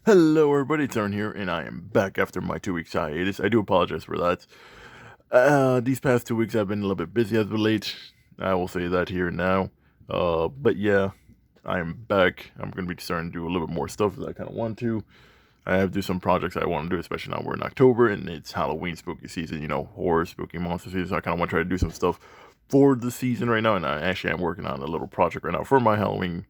Hello everybody, it's Arden here, and I am back after my 2 weeks hiatus. I do apologize for that. These past 2 weeks I've been a little bit busy as of late. I will say that here and now. But yeah, I am back. I'm going to be starting to do a little bit more stuff that I kind of want to. I have to do some projects I want to do, especially now we're in October, and it's Halloween spooky season, horror, spooky monster season, so I kind of want to try to do some stuff for the season right now, and I actually am working on a little project right now for my Halloween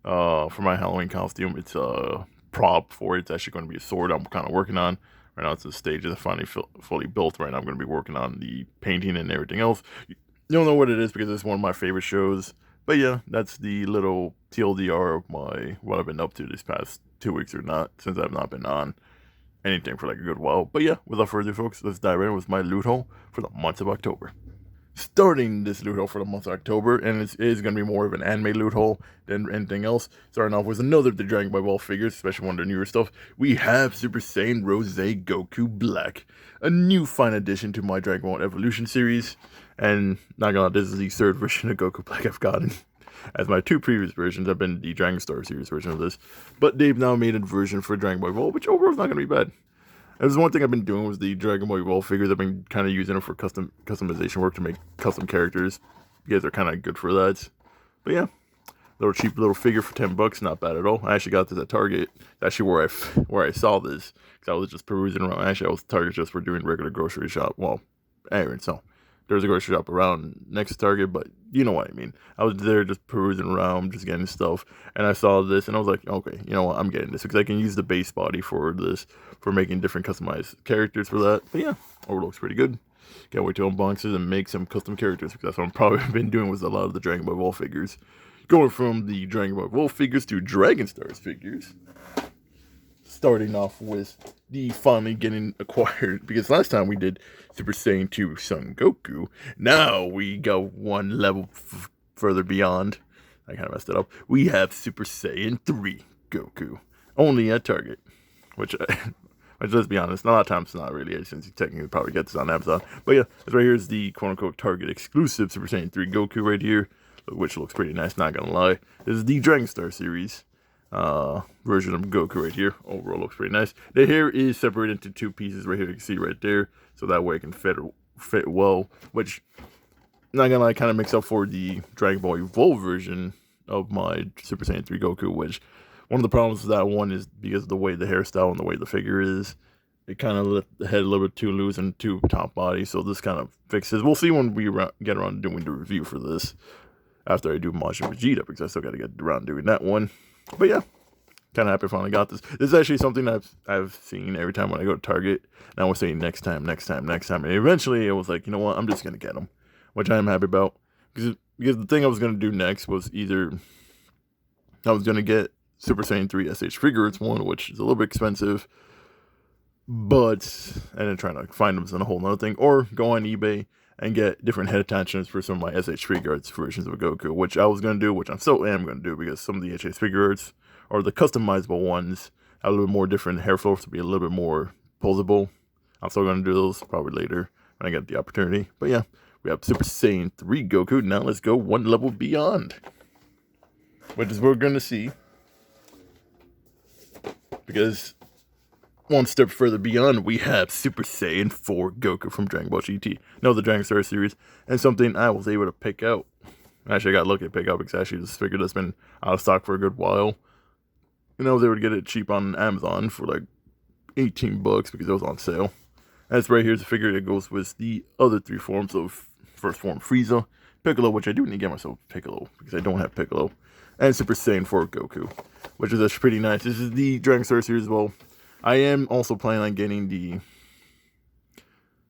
costume. It's a prop for it. It's actually going to be a sword I'm kind of working on. Right now it's the stage that's finally fully built. Right now I'm going to be working on the painting and everything else. You don't know what it is because it's one of my favorite shows. But yeah, that's the little TLDR of what I've been up to these past 2 weeks or not, since I've not been on anything for like a good while. But yeah, without further ado, folks, let's dive in with my loot haul for the month of October. Starting this loot haul for the month of October, and it is going to be more of an anime loot haul than anything else. Starting off with another of the DRAGONBALL figures, especially one of the newer stuff. We have Super Saiyan Rose Goku Black, a new fine addition to my Dragon Ball Evolution series. And not gonna lie, this is the third version of Goku Black I've gotten. As my two previous versions have been the Dragon Star series version of this, but they've now made a version for Dragon Ball Evolve, which overall is not going to be bad. There's one thing I've been doing with the Dragon Ball Evolve figures. I've been kind of using them for customization work to make custom characters. You guys are kind of good for that. But yeah, little cheap little figure for $10, not bad at all. I actually got this at Target. Actually, where I saw this, because I was just perusing around. Actually, I was at Target just for doing regular grocery shop. Well, errands. So there's a grocery shop around next to Target, but you know what I mean. I was there just perusing around, just getting stuff, and I saw this, and I was like, okay, you know what, I'm getting this, because I can use the base body for this, for making different customized characters for that. But yeah, overall looks pretty good. Can't wait to unbox it and make some custom characters, because that's what I've probably been doing with a lot of the Dragon Ball Evolve figures. Going from the Dragon Ball Evolve figures to Dragon Stars figures. Starting off with the finally getting acquired, because last time we did Super Saiyan 2 Son Goku. Now we go one level further beyond. I kind of messed it up. We have Super Saiyan 3 Goku, only at Target, which let's be honest, a lot of times it's not really, since you technically probably get this on Amazon. But yeah, this right here is the quote-unquote Target exclusive Super Saiyan 3 Goku right here, which looks pretty nice, not gonna lie. This is the Dragon Star series version of Goku right here. Overall looks pretty nice. The hair is separated into two pieces right here, you can see right there, so that way it can fit well, which, not gonna lie, kind of makes up for the Dragon Ball Evolve version of my Super Saiyan 3 Goku, which one of the problems with that one is because of the way the hairstyle and the way the figure is. It kind of left the head a little bit too loose and too top body, so this kind of fixes. We'll see when we get around to doing the review for this, after I do Majin Vegeta, because I still got to get around doing that one. But yeah, kind of happy I finally got this. This is actually something I've seen every time when I go to Target. And I was saying next time. And eventually it was like, you know what, I'm just going to get them, which I am happy about. Because the thing I was going to do next was either I was going to get Super Saiyan 3 SH Figures one, which is a little bit expensive, and then trying to find them is a whole nother thing, or go on eBay and get different head attachments for some of my SH Figure Arts versions of Goku, which I was going to do, which I still am going to do, because some of the SH Figure Arts, or the customizable ones, have a little bit more different hair flow to be a little bit more posable. I'm still going to do those probably later when I get the opportunity. But yeah, we have Super Saiyan 3 Goku. Now let's go one level beyond, which is what we're going to see, because one step further beyond, we have Super Saiyan 4 Goku from Dragon Ball GT. No, the Dragon Star series, and something I was able to pick out. Actually, I got lucky to pick up, because actually this figure that's been out of stock for a good while. And I was able to get it cheap on Amazon for like $18 because it was on sale. And it's right here's the figure that goes with the other three forms of first form Frieza, Piccolo, which I do need to get myself Piccolo because I don't have Piccolo, and Super Saiyan 4 Goku, which is actually pretty nice. This is the Dragon Star series as well. I am also planning on getting the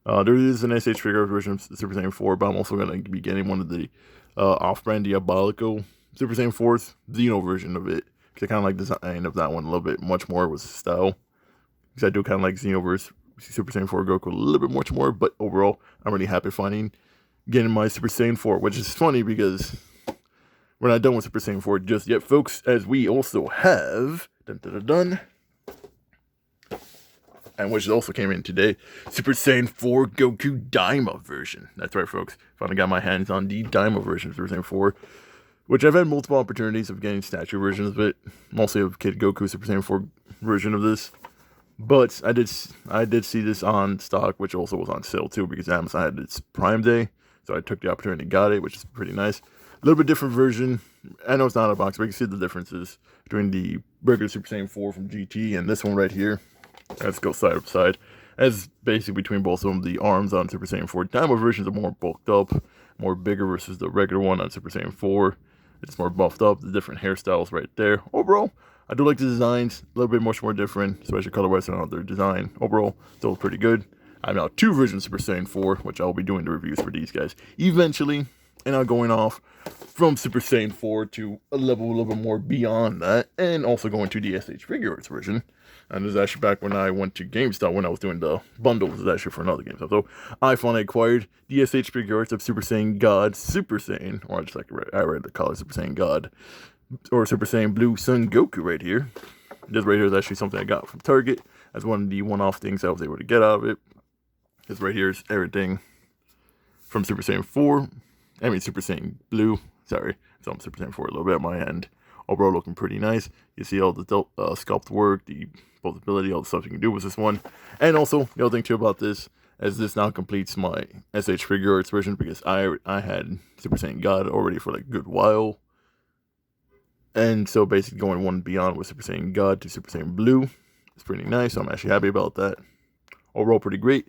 there is an SH figure version of Super Saiyan 4, but I'm also going to be getting one of the off-brand Diabolico Super Saiyan 4's Xeno version of it, because I kind of like the design of that one a little bit much more with style, because I do kind of like Xenoverse Super Saiyan 4 Goku a little bit much more. But overall, I'm really happy getting my Super Saiyan 4, which is funny because we're not done with Super Saiyan 4 just yet, folks, as we also have and which also came in today, Super Saiyan 4 Goku Daima version. That's right, folks. Finally got my hands on the Daima version of Super Saiyan 4, which I've had multiple opportunities of getting statue versions of it, mostly of Kid Goku Super Saiyan 4 version of this. But I did see this on stock, which also was on sale too, because Amazon had its Prime Day. So I took the opportunity and got it, which is pretty nice. A little bit different version. I know it's not a box, but you can see the differences between the regular Super Saiyan 4 from GT and this one right here. Let's go side by side. As basically between both of them, the arms on Super Saiyan 4 Dynamo versions are more bulked up, more bigger versus the regular one on Super Saiyan 4. It's more buffed up, the different hairstyles right there. Overall, I do like the designs, a little bit much more different, especially color-wise and their design. Overall, still pretty good. I have now 2 versions of Super Saiyan 4, which I'll be doing the reviews for these guys eventually. And I'm going off from Super Saiyan 4 to a little bit more beyond that, and also going to the SH Figure Arts version. And this is actually back when I went to GameStop when I was doing the bundle. This is actually for another GameStop. So I finally acquired the SH Figure Arts of Super Saiyan God, Super Saiyan, or just like I read the color Super Saiyan God, or Super Saiyan Blue Son Goku right here. This right here is actually something I got from Target as one of the one-off things I was able to get out of it. This right here is everything from Super Saiyan 4. I mean Super Saiyan Blue. Sorry, so I'm Super Saiyan 4 a little bit at my end. Overall looking pretty nice. You see all the sculpt work, the posability, all the stuff you can do with this one. And also, the other thing too about this, as this now completes my SH Figure Arts version, because I had Super Saiyan God already for like a good while. And so basically going one beyond with Super Saiyan God to Super Saiyan Blue is pretty nice. So I'm actually happy about that. Overall pretty great.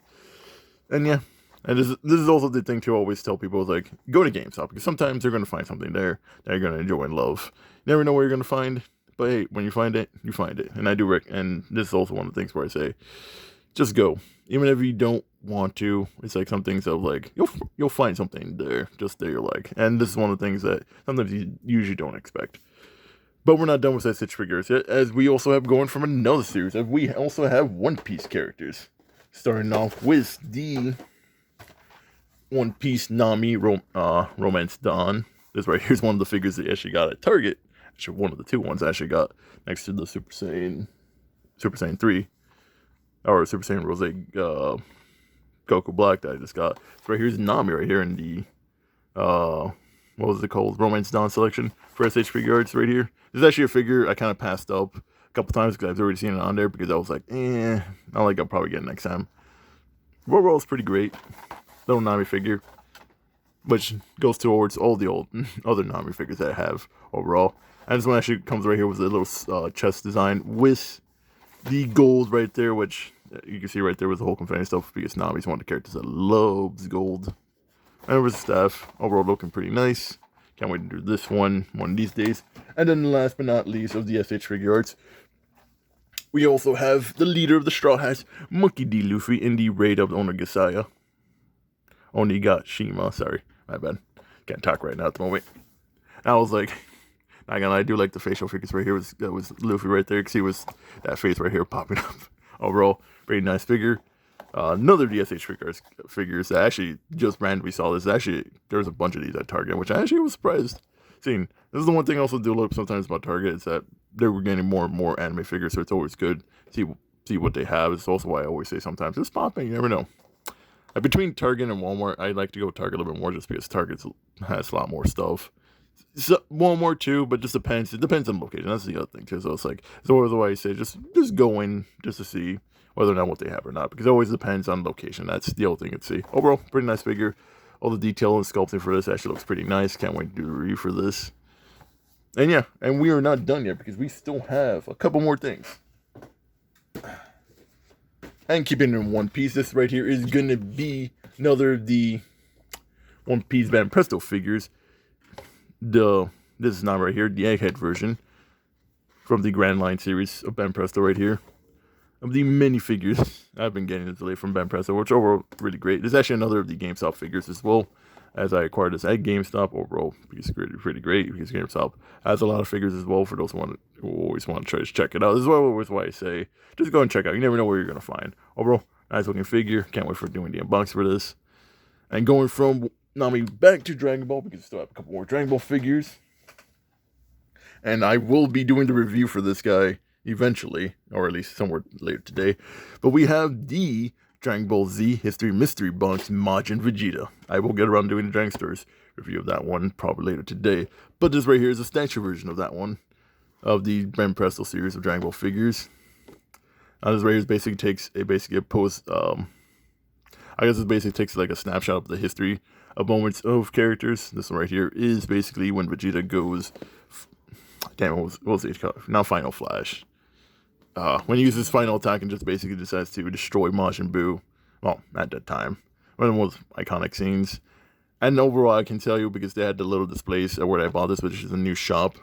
And yeah, and this is also the thing to always tell people, is like, go to GameStop, because sometimes they're going to find something there that you're going to enjoy and love. You never know where you're going to find, but hey, when you find it, you find it. And I do and this is also one of the things where I say, just go. Even if you don't want to, it's like some things of like, you'll find something there, just there you like. And this is one of the things that sometimes you usually don't expect. But we're not done with SH Figures yet, as we also have going from another series, as we also have One Piece characters. Starting off with the One Piece Nami Romance Dawn. This right here's one of the figures that I actually got at Target. Actually, one of the 2 ones I actually got next to the Super Saiyan 3, or Super Saiyan Rose Goku Black that I just got. So right here's Nami right here in the what was it called? Romance Dawn selection for SH Figure Arts right here. This is actually a figure I kind of passed up a couple times because I've already seen it on there, because I was like, not like I'll probably get it next time. Overall, it's pretty great. Little Nami figure, which goes towards all the old other Nami figures that I have overall. And this one actually comes right here with a little chest design with the gold right there, which you can see right there with the whole confetti stuff, because Nami's one of the characters that loves gold. And with the staff, overall looking pretty nice. Can't wait to do this one of these days. And then last but not least of the SH Figure Arts, we also have the leader of the Straw Hats, Monkey D. Luffy, in the raid of Onigashima. Onigashima, sorry, my bad. Can't talk right now at the moment. And I was like, not gonna lie, I do like the facial figures right here. That was Luffy right there, because he was that face right here popping up. Overall, pretty nice figure. Another DSH figures that actually just randomly saw this. Actually, there's a bunch of these at Target, which I actually was surprised seeing. This is the one thing I also do look sometimes about Target, is that they were getting more and more anime figures, so it's always good to see what they have. It's also why I always say sometimes just pop in, you never know. Between Target and Walmart, I like to go Target a little bit more, just because Target has a lot more stuff. So, Walmart too, but just depends. It depends on the location. That's the other thing too. So it's like, it's always the way I say, just go in just to see whether or not what they have or not, because it always depends on location. That's the other thing to see. Overall, pretty nice figure. All the detail and sculpting for this actually looks pretty nice. Can't wait to do a review for this. And yeah, and we are not done yet, because we still have a couple more things. And keeping it in One Piece, this right here is going to be another of the One Piece Band Presto figures. This is not right here, the Egghead version from the Grand Line series of Ben Presto right here. Of the mini figures I've been getting today from Ben Presto, which overall really great. There's actually another of the GameStop figures as well, as I acquired this at GameStop. Overall, it's pretty great, because GameStop has a lot of figures as well for those who always want to try to check it out. This is always why I say, just go and check out. You never know where you're going to find. Overall, nice looking figure. Can't wait for doing the unboxing for this. And going from Nami back to Dragon Ball, because I still have a couple more Dragon Ball figures. And I will be doing the review for this guy eventually, or at least somewhere later today. But we have the Dragon Ball Z History Mystery Box Majin Vegeta. I will get around doing the Dragon Stars review of that one probably later today. But this right here is a statue version of that one, of the Ben Presto series of Dragon Ball figures. This right here basically takes a post. I guess it basically takes like a snapshot of the history of moments of characters. This one right here is basically when Vegeta goes. Damn, what was the color? Now Final Flash. When he uses his final attack and just basically decides to destroy Majin Buu. Well, at that time, one of the most iconic scenes. And overall, I can tell you because they had the little displays where I bought this, which is a new shop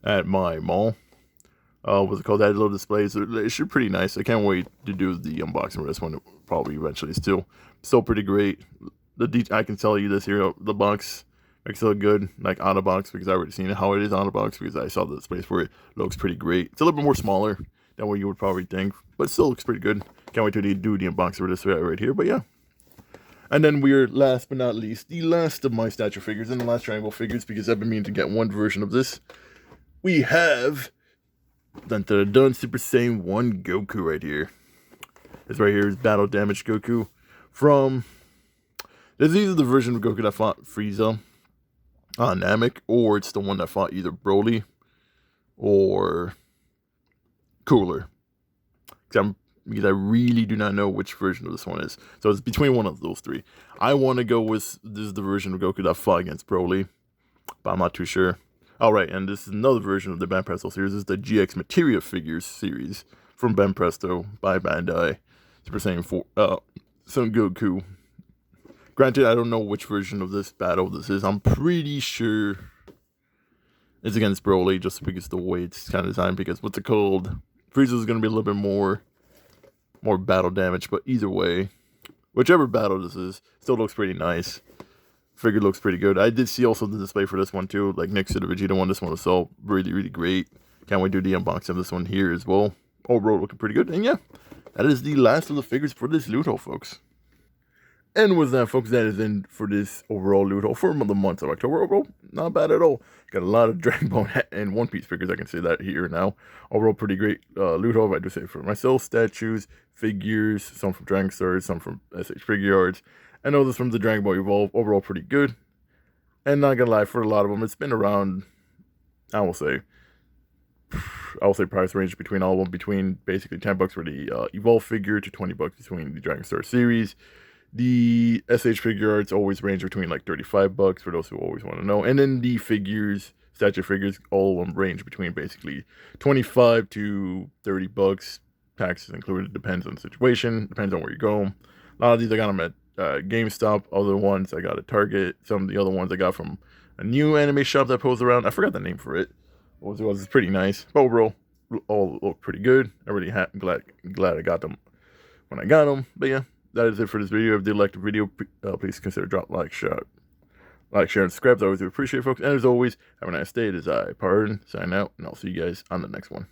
at my mall. What's it called? They had little displays. It's pretty nice. I can't wait to do the unboxing for this one. Probably eventually. Still pretty great. I can tell you this here. The box looks so good, like out of box, because I already seen how it is out of box because I saw the displays for it. Looks pretty great. It's a little bit more smaller than what you would probably think, but still looks pretty good. Can't wait to do the unboxing for this right here. But yeah. And then we're, last but not least, the last of my statue figures and the last Dragon Ball figures, because I've been meaning to get one version of this. We have dun Super Saiyan 1 Goku right here. This right here is Battle Damage Goku from... This is either the version of Goku that fought Frieza on Namek, or it's the one that fought either Broly or Cooler. Because I really do not know which version of this one is. So it's between one of those three. I want to go with, this is the version of Goku that fought against Broly, but I'm not too sure. Alright, and this is another version of the Banpresto series. This is the GX Materia Figures series from Banpresto by Bandai. Super Saiyan 4, Son Goku. Granted, I don't know which version of this battle this is. I'm pretty sure it's against Broly, just because the way it's kind of designed. Because what's it called? Frieza is going to be a little bit more battle damage, but either way, whichever battle this is, still looks pretty nice. Figure looks pretty good. I did see also the display for this one too, like next to the Vegeta one. This one was so really great. Can't wait to do the unboxing of this one here as well. Overall looking pretty good. And yeah, that is the last of the figures for this loot haul, folks. And with that, folks, that is in for this overall loot haul for the month of October. Overall, not bad at all. Got a lot of Dragon Ball and One Piece figures, I can say that here now. Overall, pretty great loot haul, I do say for myself. Statues, figures, some from Dragon Stars, some from SH Figure Arts, and others from the Dragon Ball Evolve. Overall, pretty good. And not gonna lie, for a lot of them, it's been around, I will say price range between all of them, between basically $10 for the Evolve figure to $20 between the Dragon Star series. The SH Figure Arts always range between like $35 for those who always want to know. And then the figures, statue figures, all of them range between basically $25 to $30. Taxes included, depends on the situation, depends on where you go. A lot of these I got them at GameStop. Other ones I got at Target. Some of the other ones I got from a new anime shop that posted around. I forgot the name for it. What it was, it's pretty nice. But overall, all look pretty good. I really glad I got them when I got them. But yeah, that is it for this video. If you did like the video, please consider drop like, share, and subscribe. I always do appreciate it, folks. And as always, have a nice day. It is I, Pyro, signing out, and I'll see you guys on the next one.